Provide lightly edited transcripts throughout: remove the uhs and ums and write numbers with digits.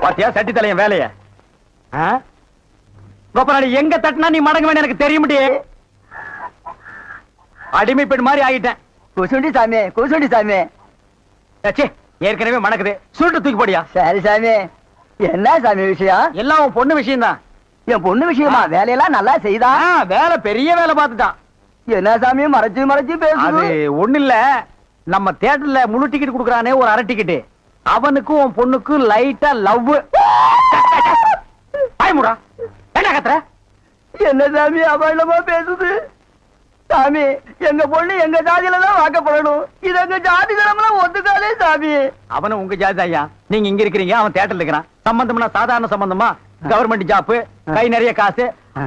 பாத்தியா சட்டி தலையன் வேலைய கோபராணி எங்க தட்டினா நீ மடங்க வேணும் எனக்கு தெரிய முடியும். அடிமை பெண் மாதிரி ஆகிட்டேன். குசுண்டி சாமி குசுண்டி சாமி. ஏற்கனவே மணக்குது சுருட்டு தூக்கி போடியா. சரி சாமி. என்ன சாமி விஷயம்? எல்லாம் உன் பொண்ணு விஷயம் தான். என் பொண்ணு விஷயமா? வேலையெல்லாம் நல்லா செய்தா? வேலை பெரிய வேலை பார்த்துட்டான். என்ன சாமி மறைச்சு மறைச்சு பேசுது? ஒண்ணு இல்ல, நம்ம தியேட்டர்ல முழு டிக்கெட் குடுக்கறானே ஒரு அரை டிக்கெட், அவனுக்கும் உன் பொண்ணுக்கும் லைட்டா லவ். பாய்முடா என்ன கத்துற? என்ன சாமி அபாண்டமா பேசுது? சாமி எங்க பொண்ணு எங்க ஜாதியில தான் வாக்கப்படணும். இது எங்க ஜாதி தரம்லாம் ஒத்துக்காதே சாமி. அவனும் உங்க ஜாதி ஐயா. நீங்க இங்க இருக்கிறீங்க, அவன் தியேட்டர்ல இருக்கிறான். சம்பந்தம்னா சாதாரண சம்பந்தமா? கவர்மெண்ட் ஜாப், கை நிறைய காசு,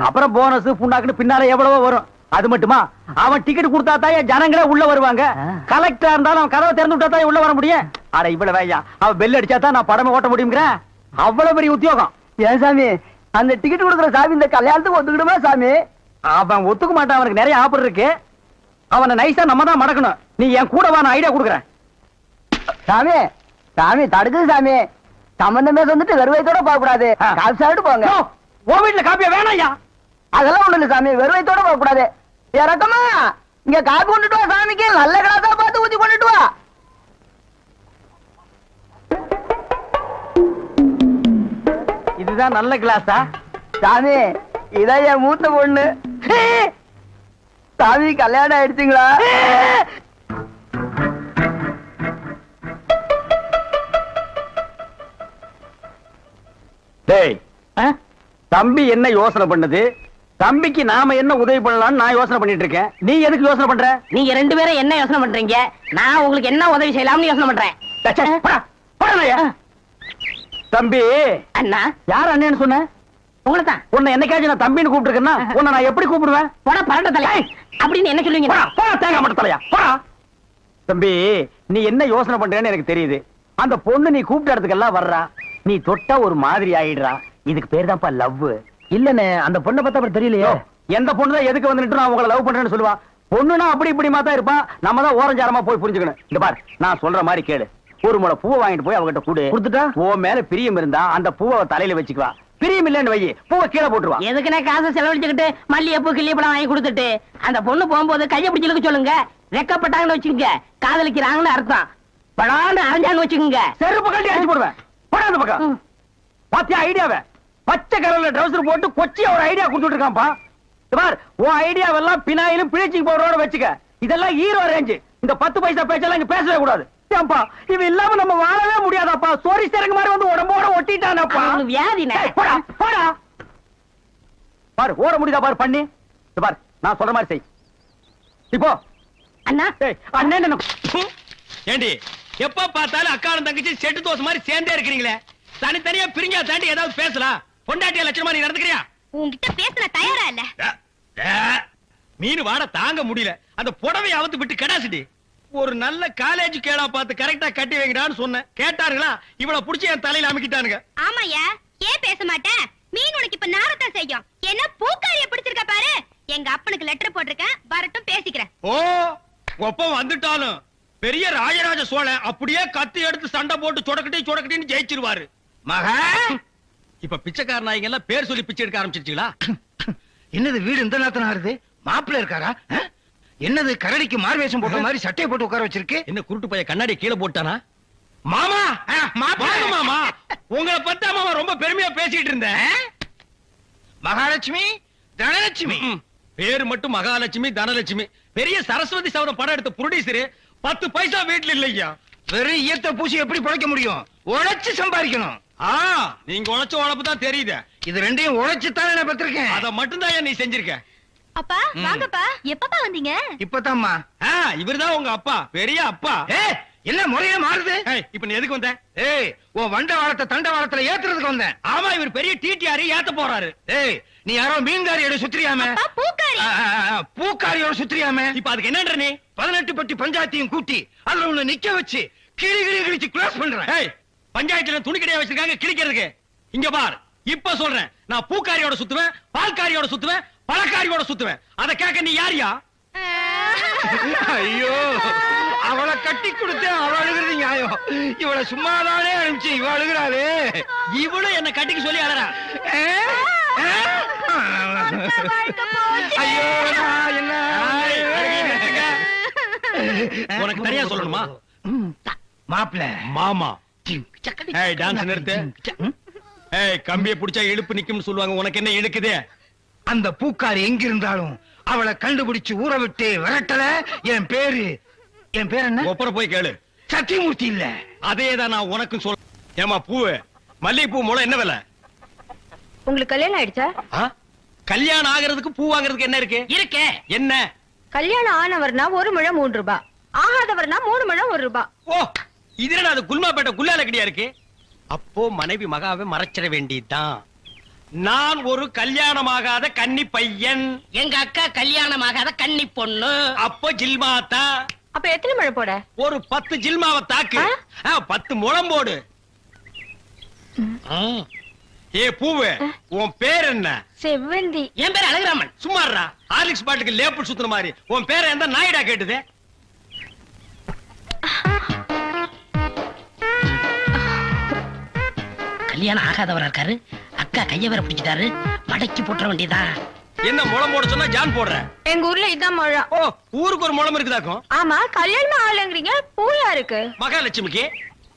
அப்புறம் போனஸ் புண்ணாக்குன்னு பின்னால எவ்வளவோ வரும். அது மட்டுமா, அவன் டிக்கெட் கொடுத்தா தான் ஜனங்களே உள்ள வருவாங்க. கலெக்டரா இருந்தாலும் அவன் கதவை திறந்து விட்டா தான் உள்ள வர முடியும். அட இவ்வளவு ஐயா, அவன் பெல் அடிச்சா தான் நான் படமே ஓட்ட முடியுங்கிறேன். அவ்வளவு பெரிய உத்தியோகம். ஏன் சாமி அந்த டிக்கெட் கொடுக்குற சாமி இந்த கல்யாணத்துக்கு ஒத்துக்கிடுமா சாமி? அவன் ஒத்துக்க மாட்டான். அவனுக்கு நிறைய ஆஃபர் இருக்கு. அவனை நைஸா நம்ம தான் மடக்கணும். நீ என் கூட வா, நான் ஐடியா கொடுக்குறேன். சாமி சாமி தடுக்குது சாமி. சம்பந்தமே வந்துட்டு வெறுவைத்தோட போக கூடாது. காப்பி சாப்பிட்டு போங்க. உன் வீட்டுல காப்பியா வேணாம் ஐயா. அதெல்லாம் ஒண்ணு இல்ல சாமி, வெறுவைத்தோட போக கூடாது. இறக்கமா இங்க காப்பி கொண்டுட்டு வா சாமிக்கு. நல்ல கிளாஸா பார்த்து ஊத்தி கொண்டுட்டு வா. இதுதான் நல்ல கிளாஸா? சாமி இதான் என் மூத்த பொண்ணு. சாமி கல்யாணம் ஆயிடுச்சுங்களா? டேய், தம்பி என்ன யோசனை பண்ணுது? தம்பிக்கு நாம என்ன உதவி பண்ணலாம்னு நான் யோசனை பண்ணிட்டு இருக்கேன். நீ எதுக்கு யோசனை பண்ற? நீங்க ரெண்டு பேரும் என்ன யோசனை பண்றீங்க? நான் உங்களுக்கு என்ன உதவி செய்யலாம்னு யோசனை பண்றேன். தம்பி அண்ணா. யார் அண்ணன்னு சொன்ன? உங்களை தான். உன்னை என்னைக்காச்சும் நான் தம்பின்னு கூப்பிட்டுருக்கேன்னா உன்னை நான் எப்படி கூப்பிடுவேன்? போடா பரட்ட தலையா அப்படின்னு என்ன சொல்லுவீங்க? தேங்காய் மட்டும் தலையா போடா. தம்பி நீ என்ன யோசனை பண்றேன்னு எனக்கு தெரியுது. அந்த பொண்ணு நீ கூப்பிட்ட இடத்துக்கெல்லாம் வர்றா, நீ தொட்டா ஒரு மாதிரி ஆயிடுறா. இதுக்கு பேர் தான்ப்பா லவ். இல்லன்னு அந்த பொண்ணை பார்த்தா அப்புறம் தெரியலையோ. எந்த பொண்ணு தான் எதுக்கு வந்துட்டு நான் உங்களை லவ் பண்றேன்னு சொல்லுவா? பொண்ணுனா அப்படி இப்படிமா தான் இருப்பான். நம்ம தான் ஓரஞ்சாரமா போய் புரிஞ்சுக்கணும். இந்த பார், நான் சொல்ற மாதிரி கேளு. ஒரு முளை பூவை வாங்கிட்டு போய் அவகிட்ட கூடு. கொடுத்துட்டா உன் மேல பிரியம் இருந்தா அந்த பூவை தலையில வச்சுக்குவா. பிரியம் இல்லன்னு வை, பூவை கீழே போட்டுருவா. எதுக்குன்னா காசை செலவழிச்சுக்கிட்டு மல்லிகைப்பூ கிள்ளிப்பழம் வாங்கி கொடுத்துட்டு அந்த பொண்ணு போகும்போது கையை பிடிச்சிருக்க சொல்லுங்க. ரெக்கப்பட்டாங்கன்னு வச்சுக்கோங்க, காதலிக்கிறாங்கன்னு அர்த்தம். படான்னு அரைஞ்சான்னு வச்சுக்கோங்க, செருப்பு கட்டி அடிச்சு போடுவேன். போடா அந்த பக்கம். பாத்தியா ஐடியாவை? பச்சை கலர்ல ட்ரவுசர் போட்டு கொச்சியா ஒரு ஐடியா கொடுத்துட்டு இருக்கான்ப்பா. பார், உன் ஐடியாவெல்லாம் பினாயிலும் பிளிச்சிங் பவுடரோட வச்சுக்க. இதெல்லாம் ஹீரோ ரேஞ்சு. இந்த 10 பைசா பேச்செல்லாம் இங்க பேசவே கூடாது. ஏன்பா இவன் இல்லாம நம்ம வாழவே முடியாதாப்பா. சோரி சேரங்க மாதிரி வந்து உடம்போட ஒட்டிட்டானப்பா. வியாதினே. போடா போடா. பாரு ஓட முடியுதா பாரு பண்ணி. பாரு நான் சொல்ற மாதிரி செய். இப்போ அண்ணா அண்ணன் ஏண்டி எப்ப பார்த்தாலும் அக்காவும் தங்கச்சி செட்டு தோசை மாதிரி சேர்ந்தே இருக்கிறீங்களே. தனித்தனியா பிரிஞ்சா தாண்டி ஏதாவது பேசலாம். பொண்டாட்டிய லட்சணமா நீ நடந்துக்கிறியா? உன்கிட்ட பேச தயாரா இல்ல. மீன் வாட தாங்க முடியல. அந்த புடவை அவுத்து விட்டு கடாசிடி. ஒரு நல்ல காலேஜ் கேடா பார்த்து கரெக்டா கட்டி வைங்கடான்னு சொன்னேன். கேட்டாருங்களா? இவ்வளவு புடிச்சு என் தலையில அமைக்கிட்டானுங்க. ஆமாயா, ஏன் பேச மாட்டேன்? மீன் உனக்கு இப்ப நாரத்தா செய்யும். என்ன பூக்காரிய பிடிச்சிருக்க பாரு. எங்க அப்பனுக்கு லெட்டர் போட்டிருக்கேன், வரட்டும் பேசிக்கிறேன். ஓ ஒப்பம் வந்துட்டாலும் பெரிய ராஜராஜ சோழன் அப்படியே கத்தி எடுத்து சண்டை போட்டு சொடக்கட்டின்னு ஜெயிச்சிருவாரு. மகா இப்ப பிச்சைக்கார நாய்ங்க எல்லாம் பேர் சொல்லி பிச்சை எடுக்க ஆரம்பிச்சிருச்சுங்களா? என்னது வீடு இந்த நேரத்துல ஆறுது? மாப்பிள்ள இருக்காரா? என்னது கரடிக்கு மார்வேஷம் போட்ட மாதிரி சட்டையை போட்டு உட்கார வச்சிருக்கு? என்ன குருட்டு பைய கண்ணாடி கீழே போட்டானா? மாமா மாமா உங்களை பத்தா மாமா ரொம்ப பெருமையா பேசிட்டு இருந்தேன். மகாலட்சுமி தனலட்சுமி பேரு மட்டும் மகாலட்சுமி தனலட்சுமி. பெரிய சரஸ்வதி சவரம் படம் எடுத்த ப்ரொடியூசர் 10 பைசா வீட்டுல இல்லையா. வெறும் ஈயத்தை பூசி எப்படி பிழைக்க முடியும்? உழைச்சு சம்பாதிக்கணும். நீங்க உழைச்ச உழைப்பு தான் தெரியுது. இது ரெண்டையும் உழைச்சுத்தானே நான் பெற்றிருக்கேன். அதை மட்டும் தான் நீ செஞ்சிருக்க. அப்பா வாங்கப்பா. எப்பப்பா வந்தீங்க? இப்பதாம்மா. இவர்தான் உங்க அப்பா, பெரிய அப்பா. என்ன முறையே மாறுது? இப்ப நீ எதுக்கு வந்த? உன் வண்ட வாழத்தை தண்ட வாழத்துல ஏத்துறதுக்கு வந்தேன். ஆமா, இவர் பெரிய டிடிஆர் ஏத்த போறாரு. நீ யாரோ மீன்காரியோட சுத்திரியாம? பூக்காரி. பூக்காரியோட சுத்திரியாம? இப்ப அதுக்கு என்னன்ற நீ? 18 பட்டி பஞ்சாயத்தையும் கூட்டி அதுல உன்னை நிக்க வச்சு கிளி கிழிச்சு க்ளோஸ் பண்றேன். பஞ்சாயத்துல துணி கடையா வச்சிருக்காங்க கிழிக்கிறதுக்கு. இங்க பார், இப்ப சொல்றேன், நான் பூக்காரியோட சுத்துவேன், பால்காரியோட சுத்துவேன், பழக்காரியோட சுத்துவேன். அத கேட்க நீ யாரியா? ஐயோ, அவளை கட்டி கொடுத்து அவ அழுகிறது நியாயம். இவளை சும்மாதானே அனுப்பிச்சு இவ அழுகிறாளே. இவளும் என்ன கட்டிக்கு சொல்லி அழறா. ஐயோ நான் என்ன ஏய், அழுகையை நிறுத்துங்க. உனக்கு தனியா சொல்லணுமா? மாப்பிள மாமா. ஏய் டான்ஸ் நிறுத்து. ஏய் கம்பியை பிடிச்சா இழுப்பு நிக்கும்னு சொல்லுவாங்க, உனக்கு என்ன இழுக்குது? அந்த பூக்காரி எங்க இருந்தாலும் அவளை கண்டுபிடிச்சு ஊற விட்டு விரட்டல. என் பேரு என்ன? ஒப்பர போய் கேளு. சத்தியமூர்த்தி இல்ல. அதேதான் நான் உனக்கும் சொல்ல. ஏமா பூவு, மல்லிகைப்பூ முளை என்ன விலை? உங்களுக்கு கல்யாணம் ஆயிடுச்சா? ஆ? கல்யாணம் ஆகிறதுக்கு பூ வாங்குறதுக்கு என்ன இருக்கு? இருக்கே. என்ன? கல்யாணம் ஆனவர்னா 1 முழம் 3 ரூபாய், ஆகாதவர்னா 3 முழம் 1 ரூபாய். ஓ இதுல அது குல்மாப்பேட்டை குல்லால கடியா இருக்கு. அப்போ மனைவி மகாவை மறைச்சிட வேண்டியதுதான். நான் ஒரு கல்யாணமாகாத கன்னி பையன். எங்க அக்கா கல்யாணமாகாத கன்னி பொண்ணு. அப்போ ஜில்மாத்தா. அப்ப எத்தனை முழம் போட? ஒரு 10 ஜில்மாவை தாக்கு. 10 முழம் போடு. ஏ பூவு, உன் பேர் என்ன? செவ்வந்தி. என் பேர் அழகுராமன். சும்மாறா, ஹார்லிக்ஸ் பாட்டுக்கு லேபிள் சுத்துற மாதிரி. உன் பேரை எந்த நாயிடா கேட்டுது? கல்யாணம் ஆகாதவரா இருக்காரு. அக்கா கைய வேற பிடிச்சிட்டாரு. மடக்கி போட்டுற வேண்டியதா. என்ன முளம் போட சொன்னா ஜான் போடுற? எங்க ஊர்ல இதான் முழம். ஓ ஊருக்கு ஒரு முளம் இருக்குதாக்கும். ஆமா, கல்யாணம் ஆகலங்கறீங்க, பூயா இருக்கு. மகாலட்சுமிக்கு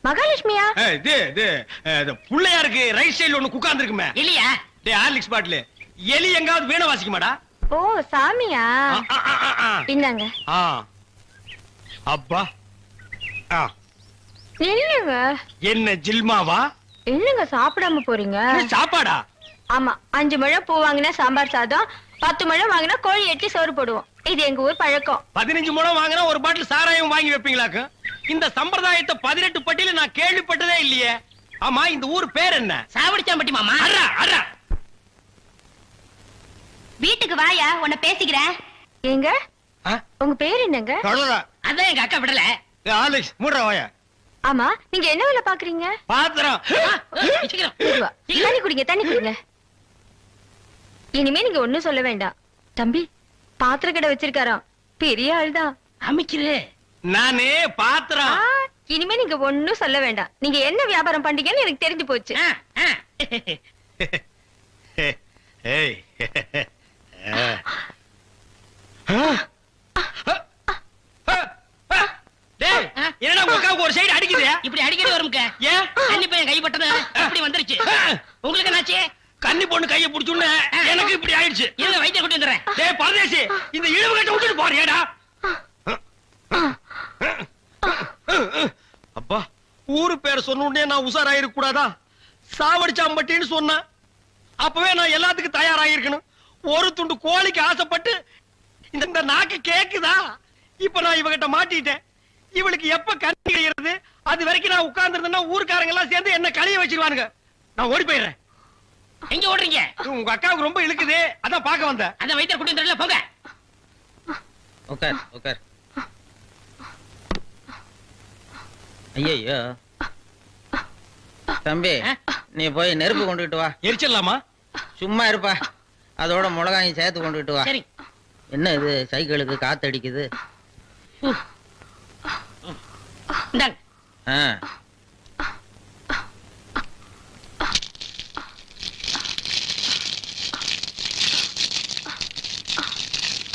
மகாலட்சுமியா? இது புள்ளையாருக்கு ரைட் சைடுல ஒண்ணு குக்காந்து இருக்குமே. இல்லையா? டேய் ஹார்லிக்ஸ் பாட்டில் எலி எங்காவது வீணை வாசிக்க மாடா? ஓ சாமியா? இந்தாங்க. அப்பா இல்லங்க. என்ன ஜில்மாவா? இல்லங்க, சாப்பிடாம போறீங்க. சாப்பாடா? ஆமா, 5 முழம் பூ வாங்கினா சாம்பார் சாதம், 10 முழம் வாங்கினா கோழி எட்டி சோறு போடுவோம். இது எங்க ஊர் பழக்கம். 15 முழம் வாங்கினா ஒரு பாட்டில் சாராயம் வாங்கி வைப்பீங்களாக்கு? இந்த சம்பிரதாயத்தை 18 பட்டியல நான் கேள்விப்பட்டதே இல்லையே. ஆமா, இந்த ஊர் பேர் என்ன? சாவடிச்சாம்பட்டி மாமா. அர்ரா அர்ரா. வீட்டுக்கு வாயா, உன்னை பேசிக்கிறேன். ஏங்க, உங்க பேர் என்னங்க? அதான் எங்க அக்கா விடல. ஹார்லிக்ஸ் மூடுற வாயா. ஆமா, நீங்க என்ன வேலை பாக்குறீங்க? பாத்திரம். சீக்கிரம். மெதுவா. தண்ணி குடிங்க, தண்ணி குடிங்க. இனிமே நீங்க ஒண்ணும் சொல்ல வேண்டாம். தம்பி, பாத்திர கடை வச்சிருக்காராம், பெரிய ஆள்தான். அமைக்கிறு. நானே பாத்திரம். இனிமே நீங்க ஒண்ணும் சொல்ல வேண்டாம். நீங்க என்ன வியாபாரம் பண்றீங்கன்னு எனக்கு தெரிஞ்சு போச்சு. ஏய். டேய், என்னடா உக்காவுக்கு ஒரு சைடு அடிக்குது? இப்படி அடிக்கடி வரும்க்க. ஏன்? கன்னி பையன் கைப்பட்டது இப்படி வந்துருச்சு. உங்களுக்கு என்னாச்சு? கன்னி பொண்ணு கைய புடிச்சுன்னு எனக்கு இப்படி ஆயிடுச்சு. இருங்க, வைத்தியம் கொண்டு வந்துடுறேன். டேய் பரதேசி, இந்த இழுவு கட்ட விட்டுட்டு போறியாடா? அப்பா, ஊரு பேர் சொன்ன உடனே நான் உசாராயிருக்க கூடாதா? சாவடிச்சாம்பட்டின்னு சொன்னேன். அப்பவே நான் எல்லாத்துக்கும் தயாராயிருக்கணும். ஒரு துண்டு கோழிக்கு ஆசைப்பட்டு இந்த நாக்கு கேக்குதா? இப்ப நான் இவகிட்ட மாட்டிட்டேன். இவளுக்கு எப்ப கண்ணி கிடைக்கிறது? அது வரைக்கும் நான் உட்கார்ந்துருந்தேன்னா ஊர்க்காரங்க எல்லாம் சேர்ந்து என்ன கழிய வச்சிருவானுங்க. நான் ஓடி போயிடுறேன். எங்க ஓடுறீங்க? உங்க அக்காவுக்கு ரொம்ப இழுக்குது, அதான் பார்க்க வந்தேன். அதான் வைத்தியம் கொண்டு வந்துடல, போங்க. உட்கார் உட்கார். ஐயோ தம்பி, நீ போய் நெருப்பு கொண்டுகிட்டு வா. எரிச்சிடலாமா? சும்மா இருப்பா. அதோட மிளகாயும் சேர்த்து கொண்டுகிட்டு வா. சரி. என்ன இது, சைக்கிளுக்கு காத்து அடிக்குது? இந்தாங்க.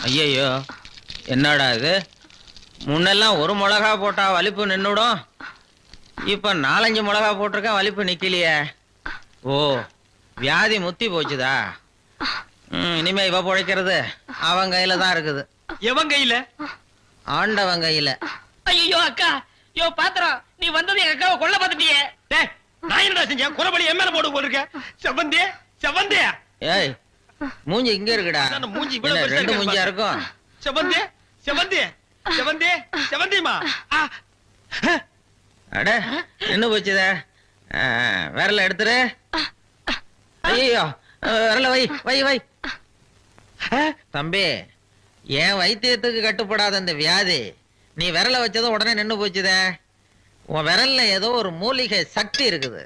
ஐயோ என்னடா இது, முன்னெல்லாம் ஒரு மிளகா போட்டா வலிப்பு நின்னுடும், இப்ப 4-5 மிளகா போட்டிருக்கேன், வலிப்பு நிக்கலையே. ஓ, வியாதி முத்தி போச்சுதா? இனிமே இவ பொழைக்கிறது அவன் கையில தான் இருக்குது. எவன் கையில? ஆண்டவன் கையில. ஐயோ அக்கா, யோ பாத்திரம், நீ வந்தது எங்க அக்காவை கொல்ல பார்த்துட்டியே. டேய், நான் என்னடா செஞ்சேன்? குறபடி என் மேல போட்டு போட்டுருக்க. செவந்தே செவந்தே. ஏய், மூஞ்சி இங்க இருக்குடா. மூஞ்சி இவ்வளவு என்ன, பெருசா 2 மூஞ்சியா இருக்கும்? செவந்தே செவந்தே செவந்தே செவந்திமா. அட, என்ன போச்சுதே? விரல எடுத்துரு. ஐயோ, விரல வை வை வை. தம்பி, என் வைத்தியத்துக்கு கட்டுப்படாத இந்த வியாதி நீ விரல வச்சதும் உடனே நின்னு போச்சுதே. உன் விரல்ல ஏதோ ஒரு மூலிகை சக்தி இருக்குது.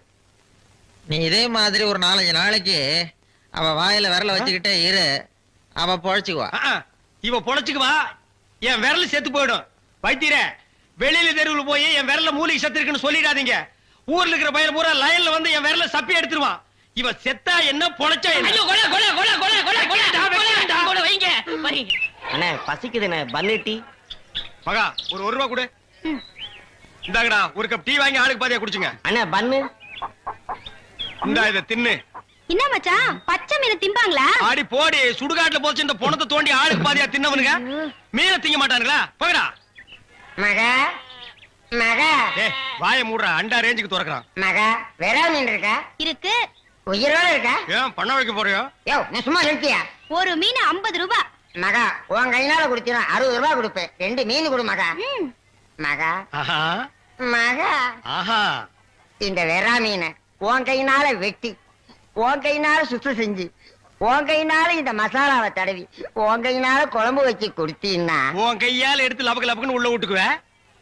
நீ இதே மாதிரி ஒரு 4-5 நாளைக்கு அவ வாயில விரல வச்சுக்கிட்டே இரு, அவ பொழைச்சுக்குவா. இவ பொழைச்சுக்குவா, என் விரல் செத்து போயிடும். வைத்தியரே, வெளியில தெருவில் போய் என் விரல்ல மூலிகை சத்து இருக்குன்னு சொல்லிடாதீங்க. ஊர்ல இருக்கிற பையன் பூரா லைன்ல வந்து என் விரல சப்பி எடுத்துருவான். இவன் செத்தா என்ன பொழைச்சா என்ன? ஐயோ கொலை கொலை கொலை கொலை கொலை கொலை கொலை வைங்க வரீங்க. அண்ணே பசிக்குதுண்ணே, பன்னிட்டி. மகா ஒரு ரூபா கொடு. இந்தாங்கடா ஒரு கப் டீ வாங்கி ஆளுக்கு பாதியா குடிச்சுங்க. அண்ணே பன்னு. இந்தா இத தின்னு. என்ன மச்சான் பச்சை மீன் திம்பாங்களா? ஆடி போடி, சுடுகாட்டுல போச்சு இந்த பொணத்தை தோண்டி ஆளுக்கு பாதியா தின்னவனுங்க மீனை திங்க மாட்டானுங்களா? போகடா. மகா மகா ஏய் வாயை மூடுறா, அண்டா ரேஞ்சுக்கு துறக்குறான். மகா வெறா மீன் இருக்கா? இருக்கு. உயிரோட இருக்கா? ஏன் பண்ண வைக்க போறியோ? யோ நீ சும்மா நிறுத்தியா? ஒரு மீன் 50 ரூபாய். மகா உன் கையினால குடுத்தீனா 60 ரூபாய் கொடுப்பேன். 2 மீன் கொடு மகா. மகா ஆஹா மகா ஆஹா. இந்த வெறா மீனை உன் கையினால வெட்டி, உன் கையினால சுத்தம் செஞ்சு, உன் கையினால இந்த மசாலாவை தடவி, உன் கையினால குழம்பு வச்சு கொடுத்தீன்னா உன் கையால எடுத்து லபக்கு லபக்குன்னு உள்ள விட்டுக்குவ.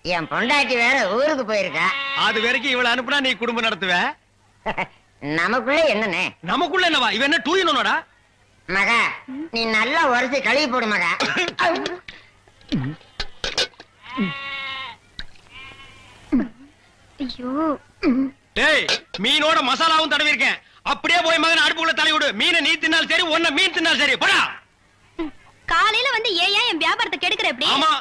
என் பொண்டாட்டி வேற ஊருக்கு போயிருக்கா. அது வரைக்கும் இவள அனுப்புனா நீ குடும்பம் நடத்துவ. நமக்குள்ள என்னண்ணே? நமக்குள்ள என்னவா? இவன் என்ன டூயினோடா? மகா நீ நல்லா உரைச்சு கழுவி போடு மகா. ஐயோ டேய் மீனோட மசாலாவும் தடவி இருக்கேன். அப்படியே போய் மகன் அடுப்புக்குள்ள தலை விடு. மீனை நீ தின்னாலும் சரி, ஒன்ன மீன் தின்னாலும் சரி. போடா. காலையில வந்து ஏன் என் வியாபாரத்தை கெடுக்கிற எப்படி? ஆமா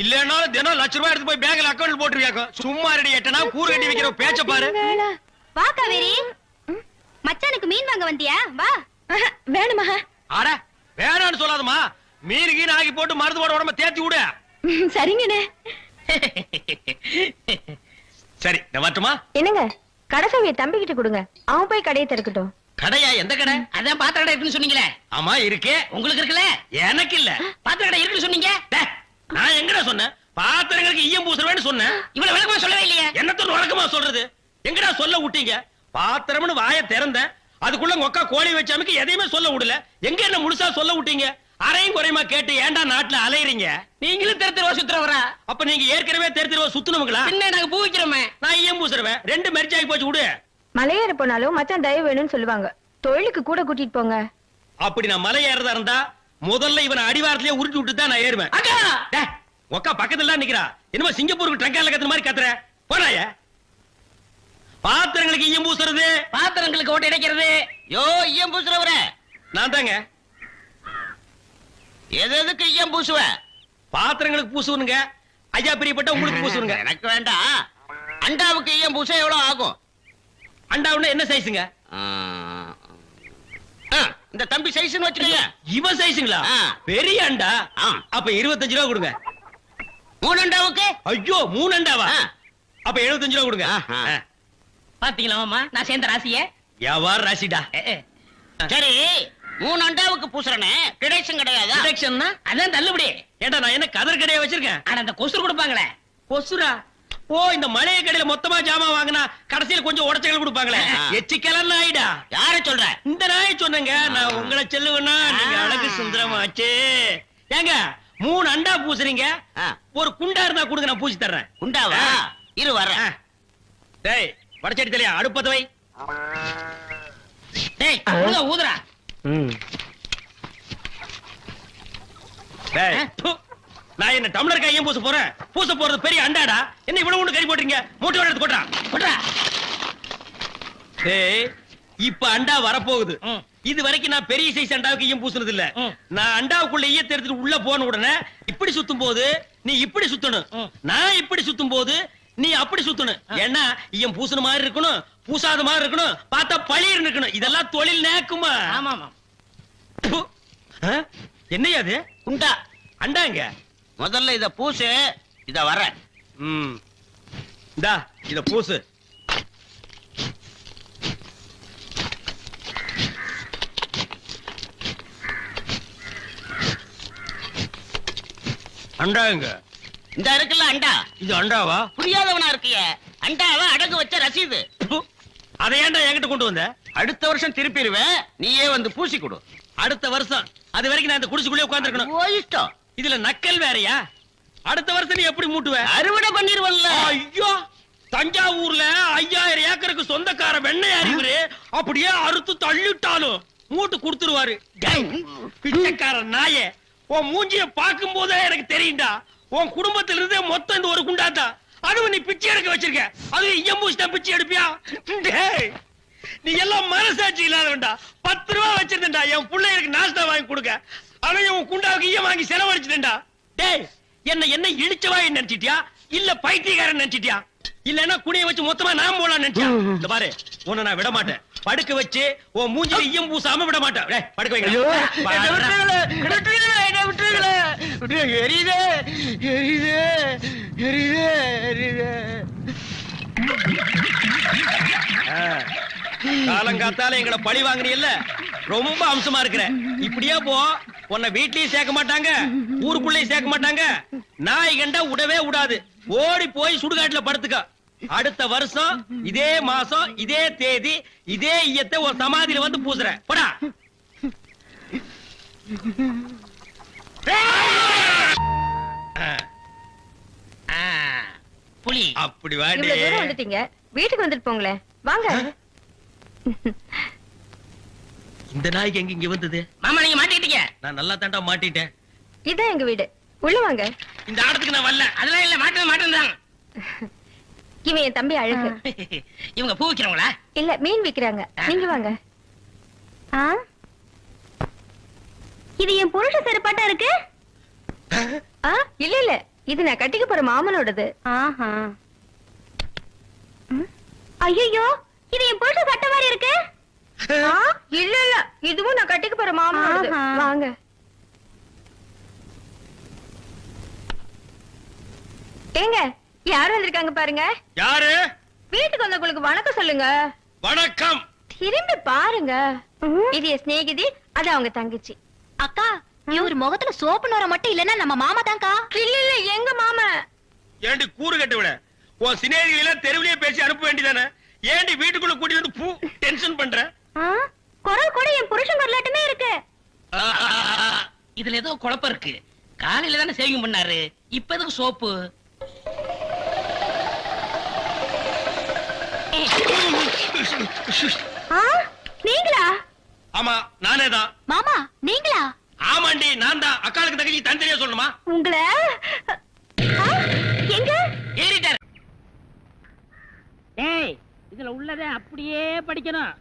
இல்லனாலும் தினம் லட்ச ரூபாய் எடுத்து போய் பேங்க்ல அக்கவுண்ட் போட்டுருவியாக்கும். சும்மா ரெடி எட்டனா கூறு கட்டி வைக்கிற பேச்ச பாரு. வா காவேரி. மச்சானுக்கு மீன் வாங்க வந்தியா? வா. வேணுமா? அட வேணான்னு சொல்லாதம்மா. மீன் கீன் ஆகி போட்டு மருந்து போட உடம்ப தேத்தி விடு. சரிங்கண்ணே. சரி நான் வரட்டுமா? என்னங்க கடைசாவிய தம்பி கிட்ட கொடுங்க, அவன் போய் கடையை திறக்கட்டும். கடையா? எந்த கடை? அதான் பாத்திர கடை இருக்குன்னு சொன்னீங்களே. ஆமா இருக்கே. உங்களுக்கு இருக்குல்ல? எனக்கு இல்ல. பாத்திர கடை இருக்குன்னு சொன்னீங்க. டேய், நான் எங்கடா சொன்னேன்? பாத்திரங்களுக்கு ஈயம் பூசுறவேன்னு சொன்னேன். இவ்வளவு விளக்கமா சொல்லவே இல்லையே. என்னத்த வழக்கமா சொல்றது? எங்கடா சொல்ல விட்டீங்க? பாத்திரம்னு வாய திறந்தேன், அதுக்குள்ள உங்க அக்கா கோழி வச்சாமக்கு எதையுமே சொல்ல விடல. எங்க என்ன முழுசா சொல்ல விட்டீங்க? அரையும் குறையுமா கேட்டு ஏன்டா நாட்டுல அலையறீங்க? நீங்களும் தெரு தெருவா சுத்துறவரா? அப்ப நீங்க ஏற்கனவே தெரு சுத்துனவங்களா? பின்ன நாங்க பூ வைக்கிறோமே. நான் ஈயம் பூசுறவன். 2 மெரிச்சாகி போச்சு விடு. மலையேற போனாலும் மச்சான் தயவு வேணும்னு சொல்லுவாங்க. தொழிலுக்கு கூட கூட்டிட்டு போங்க. அப்படி நான் மலை ஏறதா இருந்தா முதல்ல இவனை அடிவாரத்திலேயே உருட்டி விட்டு தான் நான் ஏறுவேன். அக்கா டேய், உக்கா பக்கத்துல நிக்கிறா. என்னமோ சிங்கப்பூருக்கு ட்ரங்கால கத்துற மாதிரி கத்துற. போறாய. பாத்திரங்களுக்கு ஈயம் பூசுறது. பாத்திரங்களுக்கு ஓட்டை அடைக்கிறது. யோ ஈயம் பூசுறவரே, நான் தாங்க. எதுக்கு ஈயம் பூசுவ? பாத்திரங்களுக்கு பூசுவனுங்க. ஐயா பிரியப்பட்ட உங்களுக்கு பூசுவனுங்க. எனக்கு வேண்டாம். அண்டாவுக்கு ஈயம் பூச எவ்வளவு ஆகும்? அண்டாவுன்னா என்ன சைஸுங்க? இந்த தம்பி சைஸ்னு வச்சுக்கோங்க. இவன் சைஸுங்களா? ஆ. பெரிய அண்டா. ஆ. அப்ப 25 ரூபா கொடுங்க. 3 அண்டாவுக்கு? ஐயோ 3 அண்டாவா? ஆ. அப்ப 75 ரூபா கொடுங்க. ஆஹா. பாத்தீங்களா மாமா, நான் சேர்ந்த ராசிய. வியாபார ராசிடா. சரி 3 அண்டாவுக்கு பூசுறனே கிடைச்சும் கிடையாதா? டிடக்ஷன்னா அதான் தள்ளுபடி. ஏண்டா நான் என்ன கதர் கடையா வச்சிருக்கேன்? ஆனா அந்த கொசுறு கொடுப்பாங்களே. கொசுரா? ஓ இந்த மளிகை கடையில மொத்தமா ஜாமான் வாங்கினா கடைசியில கொஞ்சம் உடச்சல் கொடுப்பாங்களே. ஆ. எச்சிக்கலன்னு ஆயிடா. யார சொல்ற? இந்த நாயை சொன்னேங்க. நான் உங்களை செல்லுவேன்னா நீங்க அழகு சுந்தரமாச்சே. ஏங்க 3 அண்டா பூசுறீங்க, ஆ. ஒரு குண்டா இருந்தா கொடுங்க, நான் பூசி தர்றேன். குண்டாவா? இரு வர்றேன். டேய் வடச்சடி தலையா, அடுப்பத வை. டேய் ஊதுறா. டேய் ப்பு. நான் என்ன டம்ளர் கையும் பூச போறேன்? பூச போறது பெரிய அண்டாடா. என்ன இவ்வளவு ஒண்ணு கறி போட்டீங்க? மூட்டை எடுத்து கொட்டா போட்றா. டேய் இப்ப அண்டா வரப்போகுது. இது வரைக்கும் நான் பெரிய சைஸ் அண்டாவுக்கு ஈயம் பூசுனது இல்ல. நான் அண்டாவுக்குள்ள ஈயத்தை எடுத்துட்டு உள்ள போன உடனே இப்படி சுத்தும் போது நீ இப்படி சுத்தணும், நான் இப்படி சுத்தும் போது நீ அப்படி சுத்தணும். ஏன்னா ஈயம் பூசுன மாதிரி இருக்கணும், பூசாத மாதிரி இருக்கணும், பார்த்தா பளிர் இருக்கணும். இதெல்லாம் தொழில் நேக்குமா? ஆமா ஆமா. ப்பு. ஆ? என்னையா அது? குண்டா. அண்டாங்க. முதல்ல இத பூசு. இத வர்றேன். இந்தா இத பூசு. அண்டாங்க. இந்த இருக்குல்ல அண்டா. இது அண்டாவா? புரியாதவனா இருக்கிய. அண்டாவை அடகு வச்ச ரசீது. ப்பு. அதை ஏன்டா என்கிட்ட கொண்டு வந்த? அடுத்த வருஷம் திருப்பிடுவேன், நீயே வந்து பூசி கொடு. அடுத்த வருஷம். அது வரைக்கும் நான் இந்த குடிசுக்குள்ளே உட்கார்ந்திருக்கணும். ஓ இஷ்டம். இதுல நக்கல் வேறயா? அடுத்த வருஷம் நீ எப்படி மூட்டுவ? அறுவடை பண்ணிருவல்ல. ஐயோ தஞ்சாவூர்ல 5000 ஏக்கருக்கு சொந்தக்கார வெண்ணையார் இவரு. அப்படியே அறுத்து தள்ளிட்டாலும் மூட்டு கொடுத்துருவாரு. பிச்சைக்கார நாயே, உன் மூஞ்சிய பார்க்கும் போதே எனக்கு தெரியும்டா, உன் குடும்பத்துல இருந்தே மொத்தம் இந்த ஒரு குண்டாதான். அதுவும் நீ பிச்சை எடுக்க வச்சிருக்க. அதுவும் இயம்பூசி தான் பிச்சை எடுப்பியா? டேய், நீ எல்லாம் மனசாட்சி இல்லாதவன்டா. 10 ரூபா வச்சிருந்தா என் பிள்ளைகளுக்கு நாஸ்தா வாங்கி கொடுக்க. அவன் உன் குண்டாவுக்கு ஈயம் வாங்கி செலவழிச்சிட்டா. டேய், என்ன இழிச்சவாய் நினைச்சிட்டியா இல்ல பைத்தியக்காரன் நினைச்சிட்டியா? இல்லன்னா குடிய வச்சு மொத்தமா நான் போலாம் நினைச்சியா? இந்த பாரு, உன்னை நான் விட மாட்டேன். படுக்க வச்சு உன் மூஞ்சில ஈயம் பூசாம விட மாட்டேன். டேய், படுக்க வைங்க. காலங்காத்தால எங்களை பழி வாங்குறீல்ல, ரொம்ப அம்சமா இருக்கிற. இப்படியே போ, உன்னை வீட்லயும் சேர்க்க மாட்டாங்க, ஊருக்குள்ளயும் சேர்க்க மாட்டாங்க. நாய் கண்டா விடவே விடாது. ஓடி போய் சுடுகாட்டுல படுத்துக்க. அடுத்த வருஷம் இதே மாசம் இதே தேதி இதே ஈயத்தை ஒரு சமாதியில வந்து பூசுறேன். போடா. புலி அப்படி வாடி. இவ்வளவு தூரம் வந்துட்டீங்க, வீட்டுக்கு வந்துட்டு போங்களேன். வாங்க. இந்த நாய்க்கு எங்க இங்க வந்தது? மாமா நீங்க மாட்டிக்கிட்டீங்க. நான் நல்லா தாண்டா மாட்டிட்டேன். இதான் எங்க வீடு, உள்ள வாங்க. இந்த ஆடத்துக்கு நான் வரல. அதெல்லாம் இல்ல, மாட்டேன். இவன் என் தம்பி அழகு. இவங்க பூ விக்கிறவங்களா? இல்ல, மீன் விக்கிறாங்க. நீங்க வாங்க. இது என் புருஷ செருப்பாட்டா இருக்கு. இல்ல இல்ல, இது நான் கட்டிக்க போற மாமனோடது. ஆஹா. ஐயோ, இது என் புருஷ சட்டை மாதிரி இருக்கு. இல்ல இல்ல, இதுவும் நான் கட்டிக்க போற மாமனோடது. ஆஹா. வாங்க. ஏங்க, யாரு வந்திருக்காங்க பாருங்க. யாரு? வீட்டுக்கு வந்தவங்களுக்கு வணக்கம் சொல்லுங்க. வணக்கம். திரும்பி பாருங்க. இது என் சிநேகிதி, அது அவங்க தங்கச்சி. அக்கா, இவர் முகத்துல சோப்பு நோர மட்டும் இல்லன்னா நம்ம மாமா தான்க்கா. இல்ல இல்ல, எங்க மாமா. ஏண்டி கூறு கட்ட விட, உன் சினேகிகளை தெருவிலேயே பேசி அனுப்ப வேண்டியதானே? ஏண்டி வீட்டுக்குள்ள கூட்டி வந்து பூ டென்ஷன் பண்ற? குரல் கூட என் புருஷன் குரலாட்டமே இருக்கு. இதுல ஏதோ குழப்பம் இருக்கு. காலையில தானே சேவிங் பண்ணாரு, இப்ப எதுக்கு சோப்பு? நீங்களா? ஆமா, நானே தான். மாமா நீங்களா? ஆமாண்டி, நான் தான். அக்காளுக்கு தங்கச்சி தனித்தனியா சொல்லணுமா? உங்களை எங்க ஏறிட்டார். டேய், இதுல உள்ளதை அப்படியே படிக்கணும்.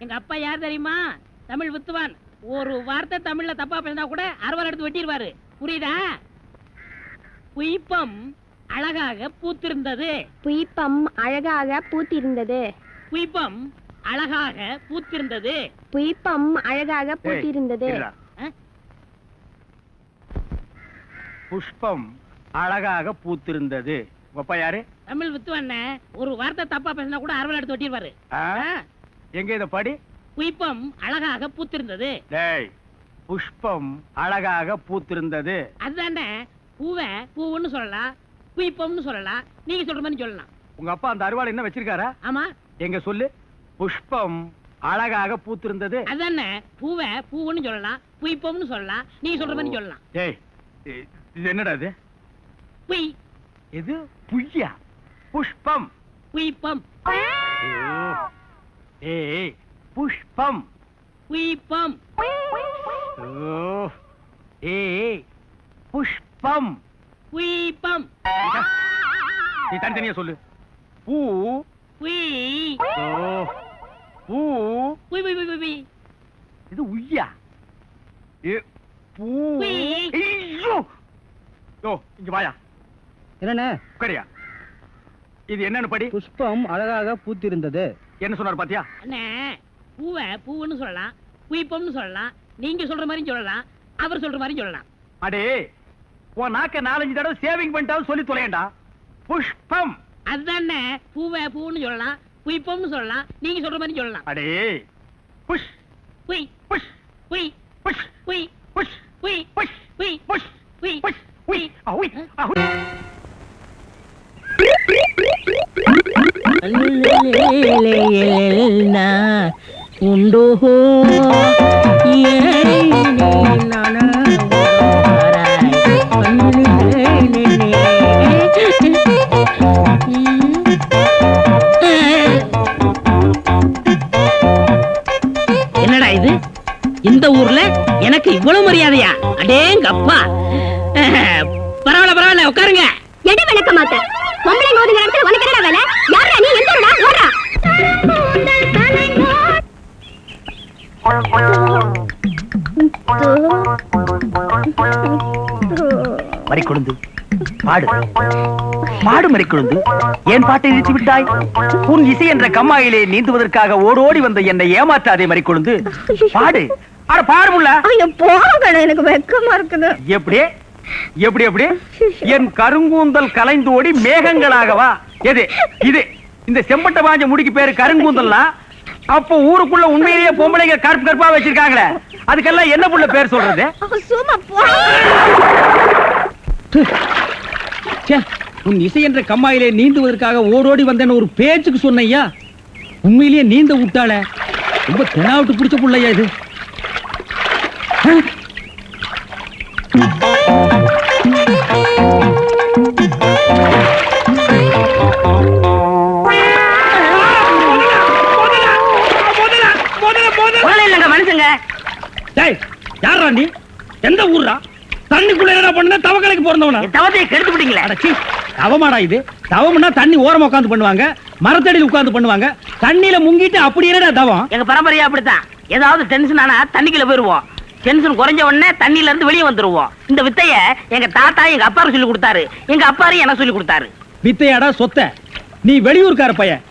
எங்க அப்பா யார் தெரியுமா? தமிழ் வித்துவான். ஒரு வார்த்தை தமிழ்ல தப்பா பேசினா கூட அறுவாள் எடுத்து வெட்டிடுவாரு. புரியுதா? புய்பம் அழகாக பூத்திருந்தது. புய்பம் அழகாக பூத்திருந்தது. புய்பம் அழகாக பூத்திருந்தது. புய்பம் அழகாக பூத்திருந்தது. புஷ்பம் அழகாக பூத்திருந்தது. அப்பா யாரு? தமிழ் வித்துவான். ஒரு வார்த்தை தப்பா பேசினா கூட அறுவாள் எடுத்து வெட்டிடுவாரு. எங்க இத படி? புய்பம் அழகாக பூத்திருந்தது. டேய், புஷ்பம் அழகாக பூத்திருந்தது. அதுதானே, பூவை பூவுன்னு சொல்லலாம், புய்பம்னு சொல்லலாம். நீங்க சொல்ற மாதிரி சொல்லலாம். உங்க அப்பா அந்த அருவாள் என்ன வச்சிருக்காரா? ஆமா. எங்க சொல்லு. புஷ்பம் அழகாக பூத்திருந்தது. அதுதானே, பூவை பூவுன்னு சொல்லலாம், புய்பம்னு சொல்லலாம். நீங்க சொல்ற மாதிரி சொல்லலாம். டேய், இது என்னடா இது? புய். இது புய்யா? புஷ்பம். புய்பம். ஏய், புஷ்பம். புய்பம். ஏய், புஷ்பம். புய்பம். நீ தனித்தனியா சொல்லு. பூ. புய். பூ. புய் புய் புய் புய். இது உய்யா? பூ. ஐயோ, இங்க வாயா. என்னண்ணே? உட்காரியா. இது என்னன்னு படி. புஷ்பம் அழகாக பூத்திருந்தது. என்ன சொன்னார் பாத்தியா? அண்ணே, பூவை பூவுன்னு சொல்லலாம், புய்பம்னு சொல்லலாம். நீங்க சொல்ற மாதிரி சொல்லலாம், அவர் சொல்ற மாதிரி சொல்லலாம். அடே, உன் நாக்க 4-5 தடவை சேவிங் பண்ணிட்டாலும் சொல்லி தொலையண்டா. புஷ்பம். அதுதானே, பூவை பூன்னு சொல்லலாம், புய்பம்னு சொல்லலாம். நீங்க சொல்ற மாதிரி சொல்லலாம். அடே, புஷ். புய். புஷ். புய். புஷ். புய். புஷ். புய். புஷ். புய். புஷ். புய். புஷ். உய். அஹுய். அஹுய். உண்டோ என்னடா இது? இந்த ஊர்ல எனக்கு இவ்வளவு மரியாதையா? அடேங்கப்பா. பரவாயில்ல பரவாயில்ல, உட்காருங்க. எடி விளக்க மாட்டேன். பொம்பளைங்க ஒதுங்க இடத்துல உனக்கு என்னடா வேலை? யாரா நீ? எந்த ஊரா? ஓடுறா. மறிக்கொழுந்து பாடு பாடு மறிக்கொழுந்து. ஏன் பாட்டை நிறுத்தி விட்டாய்? உன் இசை என்ற கம்மாயிலே நீந்துவதற்காக ஓடோடி வந்த என்னை ஏமாற்றாதே மறிக்கொழுந்து. பாடு. அட பாடு முல்ல. ஐயோ போங்க, எனக்கு வெக்கமா இருக்குது. எப்படி எப்படி எப்படி? என் கருங்கூந்தல் கலைந்து ஓடி மேகங்களாகவா? எது இது? இந்த செம்பட்ட பாஞ்ச முடிக்கு பேரு கருங்கூந்தல்னா அப்போ ஊருக்குள்ள உண்மையிலேயே பொம்பளைங்க கருப்பு கருப்பா வச்சிருக்காங்களே, அதுக்கெல்லாம் என்ன புள்ள பேர் சொல்றது? சும்மா போ. உன் இசை என்ற கம்மாயிலே நீந்துவதற்காக ஓடோடி வந்தேன்னு ஒரு பேச்சுக்கு சொன்னையா, உண்மையிலேயே நீந்த விட்டாள. ரொம்ப தெனாவிட்டு பிடிச்ச புள்ளையா இது. மனுஷங்க யாரா நீ? எந்த ஊர்ரா? தண்ணிக்குள்ள என்ன பண்ண? தவக்கலைக்கு பிறந்தவனா? தவத்தையை கெடுத்து விட்டீங்களே. அடச்சி, தவமாடா இது? தவம்னா தண்ணி ஓரமா உட்கார்ந்து பண்ணுவாங்க, மரத்தடியில் உட்கார்ந்து பண்ணுவாங்க. தண்ணியில முங்கிட்டு அப்படி என்னடா தவம்? எங்க பரம்பரையா அப்படித்தான். ஏதாவது டென்ஷன் ஆனா தண்ணிக்குள்ள போயிருவோம். டென்ஷன் குறைஞ்ச உடனே தண்ணியில இருந்து வெளியே வந்துருவோம். இந்த வித்தைய எங்க தாத்தா எங்க அப்பாரு சொல்லி கொடுத்தாரு, எங்க அப்பாரு எனக்கு சொல்லி கொடுத்தாரு. வித்தையாடா சொத்த? நீ வெளியூர்கார பையன்.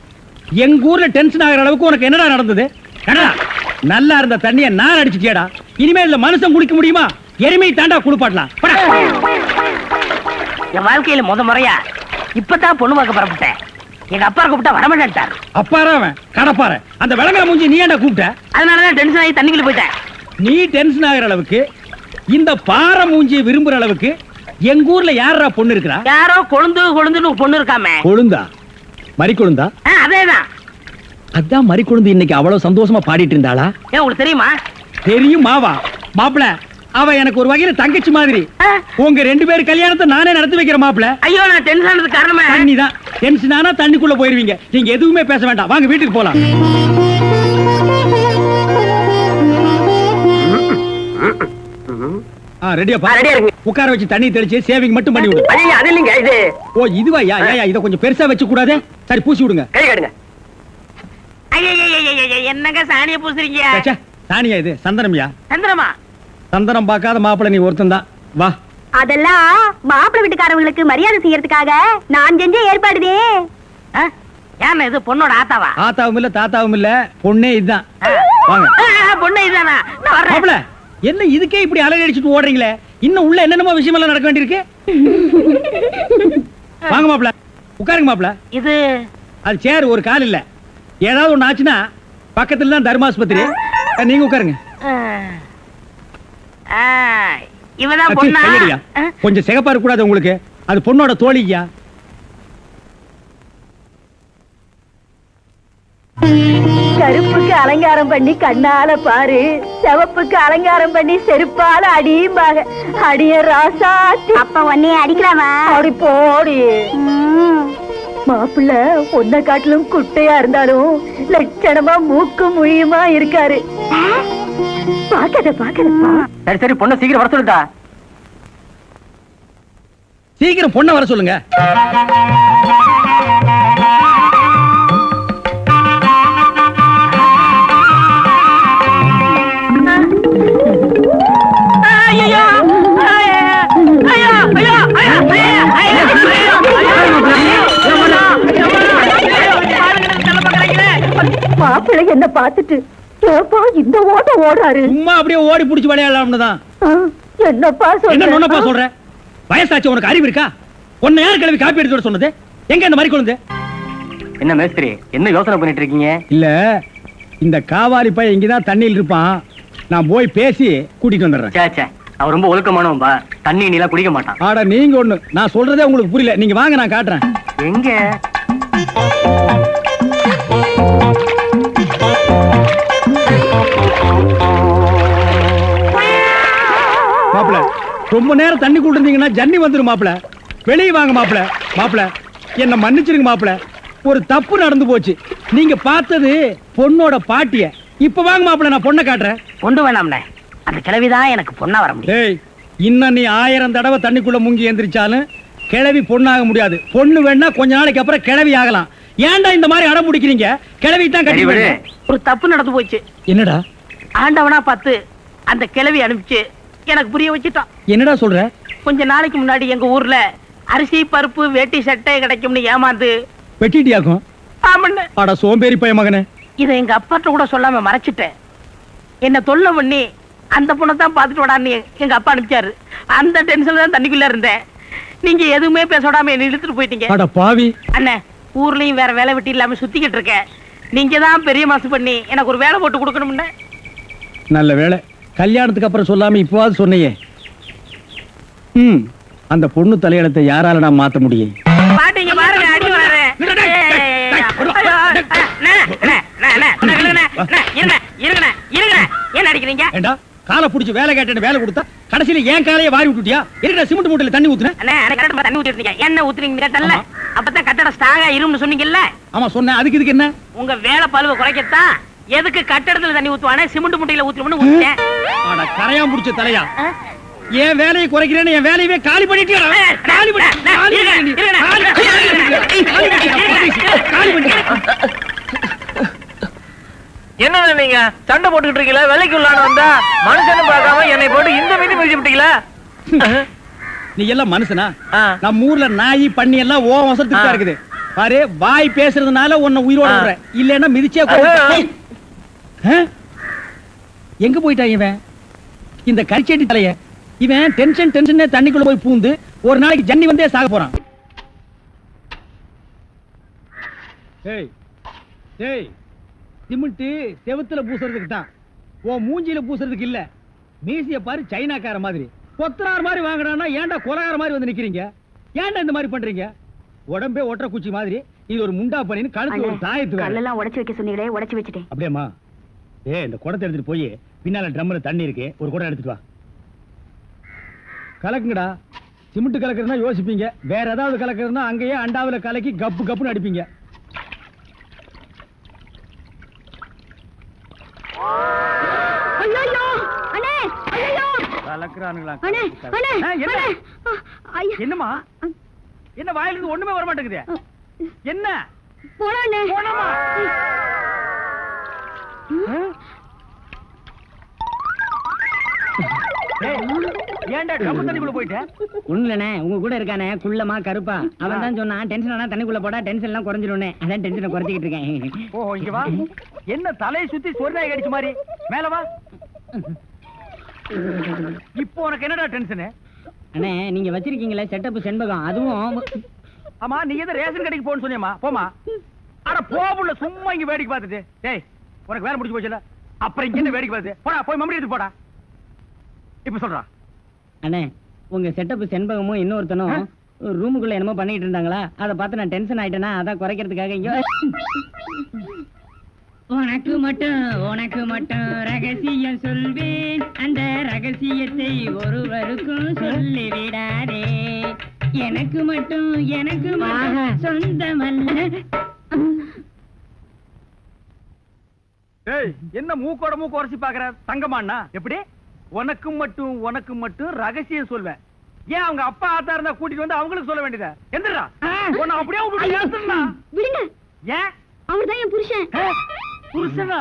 எங்க ஊர்ல டென்ஷன் ஆகிற அளவுக்கு உனக்கு என்னடா நடந்தது? நல்லா இருந்த தண்ணிய நான் அடிச்சுட்டியாடா. இனிமே இதுல மனுஷன் குளிக்க முடியுமா? எருமை தாண்டா குளிப்பாட்டலாம். என் வாழ்க்கையில முறையா இப்பதான் பொண்ணு பார்க்க புறப்பட்டேன். எங்க அப்பா கூப்பிட்டா வரமாட்டாரு. அப்பாரா அவன் கடப்பார. அந்த விளங்கல மூஞ்சி நீ ஏன்டா கூப்பிட்ட? அதனாலதான் டென்ஷன் ஆகி தண்ணிக்குள்ள போயிட்டேன். நீ டென்ஷன் ஆகிற அளவுக்கு, இந்த பாறை மூஞ்சியை விரும்புற அளவுக்கு எங்க ஊர்ல யாரா பொண்ணு இருக்கிறா? யாரோ கொழுந்துன்னு பொண்ணு இருக்காமே. கொழுந்தா? மறி கொழுந்தா? அதேதான். அதான் மறி கொழுந்து இன்னைக்கு அவ்வளவு சந்தோஷமா பாடிட்டு இருந்தாளா? ஏன் உங்களுக்கு தெரியுமா? தெரியும் மாவா. மாப்பிள, அவ எனக்கு ஒரு வகையில தங்கச்சி மாதிரி. உங்க ரெண்டு பேரும் கல்யாணத்தை நானே நடத்தி வைக்கிற மாப்பிள. ஐயோ, நான் டென்ஷன் ஆனதுக்கு காரணமே தண்ணி தான். டென்ஷன் ஆனா தண்ணிக்குள்ள போயிருவீங்க. நீங்க எதுவுமே பேச வேண்டாம், வாங்க வீட்டுக்கு போலாம். ரெடியா உட்கார வச்சு தண்ணி தெளிச்சு சேவிங் மட்டும் பண்ணி விடு. அது இல்லைங்க இது. ஓ இதுவா? இத கொஞ்சம் பெருசா வச்சு கூடாதே. சரி பூசி விடுங்க. கை காட்டுங்க. என்னங்க சாணிய பூசுறீங்க? சாணியா இது? சந்தனம்யா. சந்திரமா? சந்தனம் பார்க்காத மாப்பிள நீ ஒருத்தன் தான். வா. அதெல்லாம் மாப்பிள்ளை வீட்டுக்காரங்களுக்கு மரியாதை செய்யறதுக்காக நான் செஞ்ச ஏற்பாடுதே. ஏன் இது பொண்ணோட ஆத்தாவா? ஆத்தாவும் இல்ல தாத்தாவும் இல்ல, பொண்ணே இதுதான். வாங்க. பொண்ணே இதுதானா? நான் வரேன். மாப்பிள, என்ன இதுக்கே இப்படி அலறி அடிச்சுட்டு ஓடுறீங்களே? இன்னும் உள்ள என்னென்னமோ விஷயம் எல்லாம் நடக்க வேண்டியிருக்கு. வாங்க மாப்பிள, உட்காருங்க மாப்பிள. இது அது சேர், ஒரு கால் இல்ல. ஏதாவது ஒண்ணு ஆச்சுன்னா பக்கத்துல தான் தர்மாஸ்பத்திரி. நீங்க உட்காருங்க. இவதான் பொண்ணா? கொஞ்சம் சிகப்பா இருக்க கூடாது உங்களுக்கு? அது பொண்ணோட தோழியா? கருப்புக்கு அலங்காரம் பண்ணி கண்ணால பாரு, சிவப்புக்கு அலங்காரம் பண்ணி செருப்பால அடியும்பாக. அடிய ராசாத்தி. அப்ப உன்னைய அடிக்கலாமா? அடி போடி. மாப்பிள்ள ஒன்ன காட்டிலும் குட்டையா இருந்தாலும் லட்சணமா மூக்கு முழியுமா இருக்காரு. பாக்கதப்பா. சரி சரி, பொண்ணு சீக்கிரம் வர சொல்லுடா. சீக்கிரம் பொண்ணை வர சொல்லுங்க. மாப்பிள்ளை என்ன பார்த்துட்டு இந்த ஓட்ட ஓடுறாரு. சும்மா அப்படியே ஓடி புடிச்சு விளையாடலாம்னு தான். என்னப்பா சொல்ற? வயசாச்சு, உனக்கு அறிவு இருக்கா? உன்னை யார் கிளம்பி காப்பி எடுத்து சொன்னது? எங்க இந்த மாதிரி கொண்டு? என்ன மேஸ்திரி, என்ன யோசனை பண்ணிட்டு இருக்கீங்க? இல்ல, இந்த காவாலி பையன் இங்கதான் தண்ணியில் இருப்பான். நான் போய் பேசி கூட்டிட்டு வந்துடுறேன். அவன் ரொம்ப ஒழுக்கமானவன்பா, தண்ணி நீலாம் குடிக்க மாட்டான். ஆடா நீங்க ஒண்ணு, நான் சொல்றதே உங்களுக்கு புரியல. நீங்க வாங்க, நான் காட்டுறேன். எங்க? மாப்பிள, ரொம்ப நேரம் தண்ணி கூட்டிருந்தீங்கன்னா ஜன்னி வந்துரும் மாப்பிள. வெளியே வாங்க மாப்பிள. மாப்பிள, என்ன மன்னிச்சிருங்க மாப்பிள, ஒரு தப்பு நடந்து போச்சு. நீங்க பார்த்தது பொண்ணோட பாட்டிய. இப்ப வாங்க மாப்பிள, நான் பொண்ணை காட்டுறேன். பொண்ணு வேணாம்னே, அந்த கிழவிதான் எனக்கு பொண்ணா வர முடியும். இன்னும் நீ 1000 தடவை தண்ணிக்குள்ள முங்கி எந்திரிச்சாலும் கிழவி பொண்ணாக முடியாது. பொண்ணு வேணா கொஞ்ச நாளைக்கு அப்புறம் கிழவி ஆகலாம். ஏன்டா இந்த மாதிரி அடம் பிடிக்கிறீங்க? கிழவி தான் கட்டி விடு. ஒரு தப்பு நடந்து போச்சு. என்னடா? ஆண்டவனா பார்த்து அந்த கிழவி அனுப்பிச்சு எனக்கு புரிய வச்சுட்டான். என்னடா சொல்ற? கொஞ்ச நாளைக்கு முன்னாடி எங்க ஊர்ல அரிசி பருப்பு வேட்டி சட்டை கிடைக்கும்னு ஏமாந்து வெட்டிட்டியாக்கும். ஆமண்ணே. அட சோம்பேறி பைய மகனே. இதை எங்க அப்பாட்ட கூட சொல்லாம மறைச்சிட்டேன். என்ன தொல்லை பண்ணி அந்த பொண்ணை தான் பாத்துட்டு விடான்னு எங்க அப்பா அனுப்பிச்சாரு. அந்த டென்ஷன்ல தான் தண்ணிக்குள்ள இருந்தேன். நீங்க எதுவுமே பேச விடாம என்ன இழுத்துட்டு போயிட்டீங்க. அட பாவி. அண்ணே, ஊர்லயும் வேற வேலை வெட்டி இல்லாம சுத்திக்கிட்டு இருக்கேன். நீங்க தான் பெரிய மனசு பண்ணி எனக்கு ஒரு வேலை போட்டு கொடுக்கணும்னு. நல்ல வேலை, கல்யாணத்துக்கு அப்புறம் சொல்லாம இப்பவாது சொன்னையே. அந்த பொண்ணு தலையெழுத்தை யாரால நான் மாத்த முடியும்? பாட்டீங்க பாருங்க, அடி வராரு. என்ன அடிக்கிறீங்க? காலை புடிச்சு வேலை கேட்டேன்னு வேலை கொடுத்தா கடைசியில ஏன் காலையை வாரி விட்டுட்டியா? இருக்கிற சிமெண்ட் மூட்டையில தண்ணி ஊத்துறேன். தண்ணி ஊத்திருக்கீங்க. என்ன ஊத்துறீங்க கேட்டல? அப்பதான் கட்டட ஸ்ட்ராங்கா இரும்னு சொன்னீங்கல்ல? ஆமா சொன்னேன். அதுக்கு இதுக்கு என்ன? உங்க வேலை பழுவ குறைக்கத்தான் எதுக்கு கட்டடத்துல தண்ணி ஊத்துவானே சிமெண்ட் மூட்டையில ஊத்துறோம்னு ஊத்திட்டேன். அட கரையான் புடிச்ச தலையா, என் வேலையை குறைக்கிறேன்னு என் வேலையவே காலி பண்ணிட்டியா? என்ன நீங்க சண்டை போட்டுக்கிட்டு இருக்கீங்களா? வேலைக்கு உள்ளான வந்தா மனுஷன்னு பார்க்காம என்னை போட்டு இந்த மீதி முடிச்சு விட்டீங்களா? நீ எல்லாம் மனுஷனா? நம்ம ஊர்ல நாய் பண்ணி எல்லாம் ஓ வசத்துக்கு இருக்குது பாரு. வாய் பேசுறதுனால உன்னை உயிரோட விடுறேன், இல்லன்னா மிதிச்சே எங்க போயிட்டா இவன் இந்த கரிச்செட்டி தலைய? இவன் டென்ஷன் தண்ணிக்குள்ள போய் பூந்து ஒரு நாளைக்கு ஜன்னி வந்தே சாக போறான். சிமெண்ட் செவுத்துல பூசுறதுக்கு தான், ஓ மூஞ்சில பூசுறதுக்கு இல்ல. மீசிய பாரு சைனாக்கார மாதிரி, கொத்தனார் மாதிரி வாங்குறானா ஏன்டா கொலகார மாதிரி வந்து நிக்கிறீங்க? ஏன்டா இந்த மாதிரி பண்றீங்க? உடம்பே ஒற்ற குச்சி மாதிரி இது ஒரு முண்டா பண்ணின்னு கழுத்து ஒரு தாயத்து கல்லெல்லாம் உடைச்சு வைக்க சொன்னீங்களே, உடைச்சு வச்சுட்டேன். அப்படியேம்மா? இந்த குடத்தை எடுத்துட்டு போய் பின்னால ட்ரம்ல தண்ணி இருக்கு, ஒரு குடம் எடுத்துட்டு வா. கலக்குங்கடா. சிமெண்ட் கலக்குறதுனா யோசிப்பீங்க, வேற ஏதாவது கலக்குறதுனா அங்கேயே அண்டாவில கலக்கி கப்பு கப்புன்னு அடிப்பீங்க. என்னமா என்ன வாயில இருந்து ஒண்ணுமே வர மாட்டேங்குது? என்ன ஏன்டா டப்பு தண்ணிக்குள்ள போயிட்ட? ஒண்ணுலண்ணே, உங்க கூட இருக்கானே குள்ளமா கருப்பா, அவன் தான் சொன்னான் டென்ஷன் ஆனா தண்ணிக்குள்ள போடா டென்ஷன் எல்லாம் குறைஞ்சிரும்னே. அதான் டென்ஷனை குறைச்சிக்கிட்டு இருக்கேன். ஓ இங்க வா. என்ன தலையை சுத்தி சொர்ணாய் கடிச்ச மாதிரி? மேல வா. இப்போ உனக்கு என்னடா டென்ஷன்? அண்ணே, நீங்க வச்சிருக்கீங்களே செட்டப் செண்பகம், அதுவும். ஆமா, நீ எது ரேஷன் கடைக்கு போன்னு சொன்னியம்மா? போமா. அட போபுள்ள, சும்மா இங்க வேடிக்கை பார்த்துட்டு. டேய், உனக்கு வேலை முடிச்சு போச்சுல, அப்புறம் இங்க என்ன வேடிக்கை பார்த்து? போடா, போய் மம்மடி எடுத்து போடா. இப்ப சொல்றா. அண்ணே, உங்க செட்டப் செண்பகமும் இன்னொருத்தனும் ரூமுக்குள்ள என்னமோ பண்ணிட்டு இருந்தாங்களா, அதை பார்த்து நான் டென்ஷன் ஆயிட்டேனா, அதான் குறைக்கிறதுக்காக இங்க. உனக்கு மட்டும் ரகசியம் சொல்வேன், அந்த ரகசியத்தை ஒருவருக்கும் சொல்லிவிடாதே. எனக்கு மட்டும் சொந்தமல்ல. என்ன மூக்கோட மூக்கு உரைச்சி பாக்குற தங்கமாண்ணா? எப்படி உனக்கு மட்டும் ரகசியம் சொல்வேன்? ஏன் அவங்க அப்பா ஆத்தா இருந்தா கூட்டிட்டு வந்து அவங்களுக்கு சொல்ல வேண்டியதா? எந்திரா, உன்னை அப்படியே விடுங்க. ஏன்? அவர்தான் என் புருஷன். புருஷனா?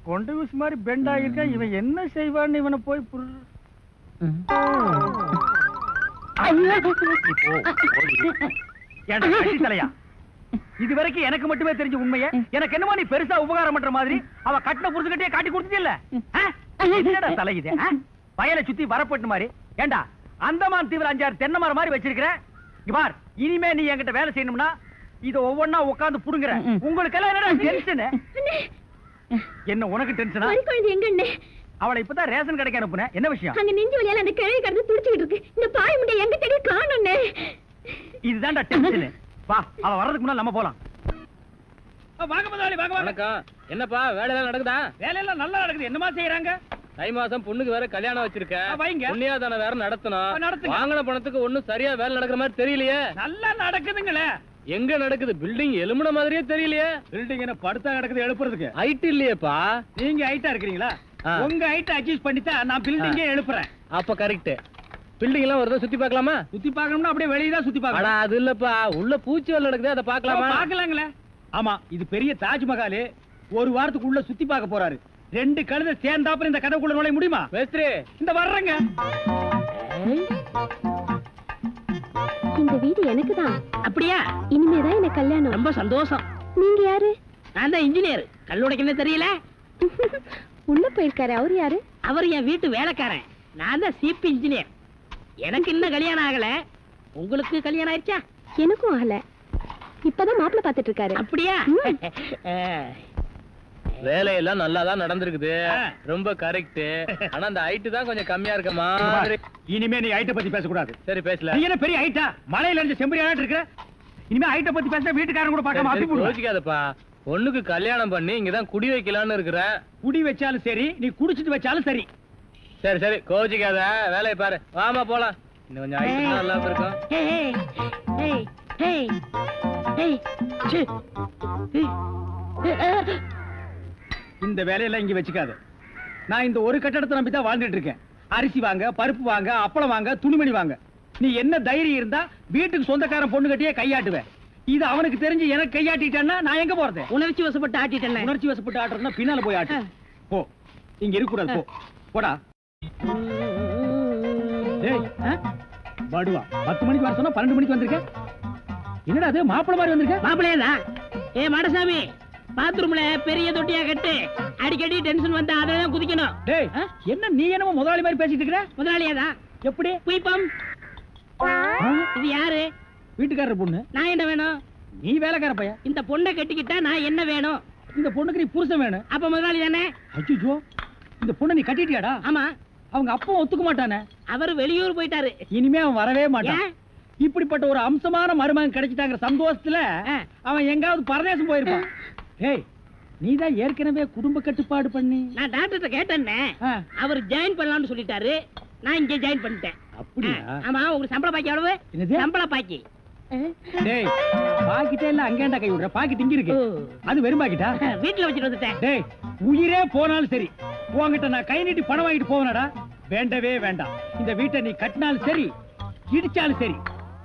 கொண்ட வீசு மாதிரி பெண்டா இருக்க, இவன் என்ன செய்வான்னு இவனை போய் தலையா? இது வரைக்கும் எனக்கு மட்டுமே தெரிஞ்ச உண்மையை எனக்கு என்னமோ நீ பெருசா உபகாரம் பண்ற மாதிரி அவ கட்டின புருஷன்கிட்டே காட்டி கொடுத்துட்டு இல்ல தலை? இது வயலை சுத்தி வரப்பட்டு மாதிரி. ஏண்டா அந்தமான் தீவிர 5-6 தென்னை மரம் மாதிரி வச்சிருக்கிற பார். இனிமே நீ என்கிட்ட வேலை செய்யணும்னா இத ஒவ்வொன்னா உட்கார்ந்து புடுங்குற. உங்களுக்கு எல்லாம் என்னடா டென்ஷன்? என்ன உனக்கு டென்ஷனா? அவளை இப்பதான் ரேஷன் கடைக்கு அனுப்புனேன். என்ன விஷயம்? அங்க நெஞ்சு வலியால அந்த கிழவி கடந்து துடிச்சிட்டு இருக்கு. இந்த பாய் முண்டை எங்க தேடி காணோம்னே. இதுதான்டா டென்ஷன். வா, அவ வர்றதுக்கு முன்னால நம்ம போலாம். வாங்க முதலாளி, வாங்க வாங்க. என்னப்பா வேலை எல்லாம் நடக்குதா? வேலையெல்லாம் நல்லா நடக்குது. என்னமா செய்யறாங்க? தை மாசம் பொண்ணுக்கு வேற கல்யாணம் வச்சிருக்கேன். புண்ணியாதான வேற நடத்தணும். வாங்கின பணத்துக்கு ஒண்ணும் சரியா வேலை நடக்கிற மாதிரி தெரியலையே. நல்லா நடக்குதுங்களே. எங்க நடக்குது? பில்டிங் எலும்புன மாதிரியே தெரியலையே. பில்டிங் என்ன படுத்தா நடக்குது எழுப்புறதுக்கு? ஹைட் இல்லையேப்பா. நீங்க ஹைட்டா இருக்கிறீங்களா? உங்க ஹைட் அட்ஜஸ்ட் பண்ணிட்டா நான் பில்டிங்கே எழுப்புறேன். அப்ப கரெக்ட். பில்டிங் எல்லாம் வருது சுத்தி பார்க்கலாமா? சுத்தி பார்க்கணும்னா அப்படியே வெளியே தான் சுத்தி அட பார்க்கலாம். அது இல்லப்பா, உள்ள பூச்சி வேலை நடக்குது, அதை பார்க்கலாமா? பார்க்கலாங்களே. ஆமா, இது பெரிய தாஜ்மஹால். ஒரு வாரத்துக்குள்ள சுத்தி பார்க்க போறாரு. 2 கழுதை சேர்ந்தாப்புல இந்த கதைக்குள்ள நுழைய முடியுமா? மேஸ்திரி இந்த வர்றேங்க. இந்த வீடு எனக்கு தான். அப்படியா? இனிமேதான் எனக்கு கல்யாணம். ரொம்ப சந்தோஷம். நீங்க யாரு? நான் தான் இன்ஜினியர். கல்லுடைக்கணும் தெரியல? உள்ள போயிருக்காரு. அவரு யாரு? அவர் என் வீட்டு வேலைக்காரன். நான் தான் சிபி இன்ஜினியர். எனக்கு இன்னும் கல்யாணம் ஆகல. உங்களுக்கு கல்யாணம் ஆயிடுச்சா? எனக்கும் ஆகல. இப்பதான் மாப்பிள்ளை பாத்துட்டு இருக்காரு. அப்படியா? வேலையெல்லாம் நல்லா தான் நடந்திருக்குது, ரொம்ப கரெக்ட். ஆனா அந்த ஹைட் தான் கொஞ்சம் கம்மியா இருக்க மாதிரி. இனிமே நீ ஹைட்ட பத்தி பேசக்கூடாது. சரி பேசல. நீ என்ன பெரிய ஹைட்டா? மலையில இருந்து செம்பரியாட்டு இருக்கிற. இனிமே ஹைட்ட பத்தி பேசினா வீட்டுக்காரங்க கூட பார்க்காம அப்பி போடுவாங்க. யோசிக்காதப்பா, பொண்ணுக்கு கல்யாணம் பண்ணி இங்கதான் குடி வைக்கலாம்னு இருக்கிறேன். குடி வச்சாலும் சரி, நீ குடிச்சிட்டு வச்சாலும் சரி. சரி சரி கோச்சிக்காத, வேலையை பாரு. வாமா போலாம். இன்னும் கொஞ்சம் ஹைட் நல்லா இருக்கும். இந்த வேலையெல்லாம் இங்க வச்சுக்காத. நான் இந்த ஒரு கட்டடத்தை நம்பி தான் வாழ்ந்துட்டு இருக்கேன். அரிசி வாங்க, பருப்பு வாங்க, அப்பளம் வாங்க, துணிமணி வாங்க. நீ என்ன தைரியம் இருந்தா வீட்டுக்கு சொந்தக்காரன் பொண்ணு கட்டியே கையாட்டுவேன். இது அவனுக்கு தெரிஞ்சு எனக்கு கையாட்டிட்டான்னா நான் எங்க போறது? உணர்ச்சி வசப்பட்டு ஆட்டிட்டேன். உணர்ச்சி வசப்பட்டு ஆட்டுறதுன்னா பின்னால போய் ஆட்டு. போ, இங்க இருக்க கூடாது. போ, போடா. டேய், பாடுவா 10 மணிக்கு வர சொன்னா 12 மணிக்கு வந்திருக்க. என்னடா அது மாப்பிள்ளை மாதிரி வந்திருக்க? மாப்பிள்ளையா? ஏ மாடசாமி, பாத்ரூம்ல பெரிய தொட்டியா கட்டு. அடிக்கடி டென்ஷன் வந்தா அதெல்லாம் குதிக்கணும். டேய், என்ன நீ என்னமோ முதலாளி மாதிரி பேசிட்டு இருக்கற? முதலாளியாதான். எப்படி? குயிப்பம். இது யாரு? வீட்டுக்காரர் பொண்ணு. நான் என்ன வேணும்? நீ வேலைக்கார பையன். இந்த பொண்ணை கட்டிக்கிட்டா நான் என்ன வேணும்? இந்த பொண்ணுக்கு நீ புருஷன் வேணும். அப்ப முதலாளி தானே? அய்யோ, இந்த பொண்ணை நீ கட்டிட்டியாடா? ஆமா. அவங்க அப்பா ஒத்துக்க மாட்டானே. அவர் வெளியூர் போயிட்டாரு. இனிமே அவன் வரவே மாட்டான். இப்படிப்பட்ட ஒரு அம்சமான மருமகன் கிடைச்சிட்டாங்கிற சந்தோஷத்துல அவன் எங்காவது பரதேசம் போயிருப்பான். ஏய், நீதான் ஏற்கனவே குடும்ப கட்டுப்பாடு பண்ணி. நான் டாக்டர்கிட்ட கேட்டேன்னே, அவர் ஜாயின் பண்ணலாம்னு சொல்லிட்டாரு. நான் இங்க ஜாயின் பண்ணிட்டேன். அப்படியா? ஆமா. உங்களுக்கு சம்பள பாக்கி எவ்வளவு? சம்பள பாக்கி. டேய், பாக்கிட்டே இல்ல அங்கேண்டா கை விடுற. பாக்கெட் இங்க இருக்கு. அது வெறும் பாக்கிட்டா? வீட்டுல வச்சுட்டு வந்துட்டேன். டேய், உயிரே போனாலும் சரி உன்கிட்ட நான் கை நீட்டி பணம் வாங்கிட்டு போவனடா. வேண்டவே வேண்டாம். இந்த வீட்டை நீ கட்டினாலும் சரி, இடிச்சாலும் சரி,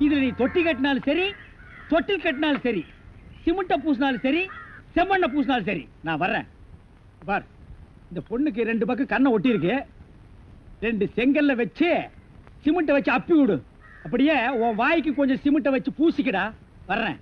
இதுல நீ தொட்டி கட்டினாலும் சரி, தொட்டில் கட்டினாலும் சரி, சிமெண்ட பூசினாலும் சரி, செம்மண்ண பூசினாலும் சரி, நான் வர்றேன். பார், இந்த பொண்ணுக்கு 2 பக்கம் கண்ணை ஒட்டி இருக்கு. 2 செங்கல்ல வச்சு சிமெண்ட வச்சு அப்பி விடு. அப்படியே உன் வாய்க்கு கொஞ்சம் சிமெண்ட வச்சு பூசிக்கடா. வர்றேன்.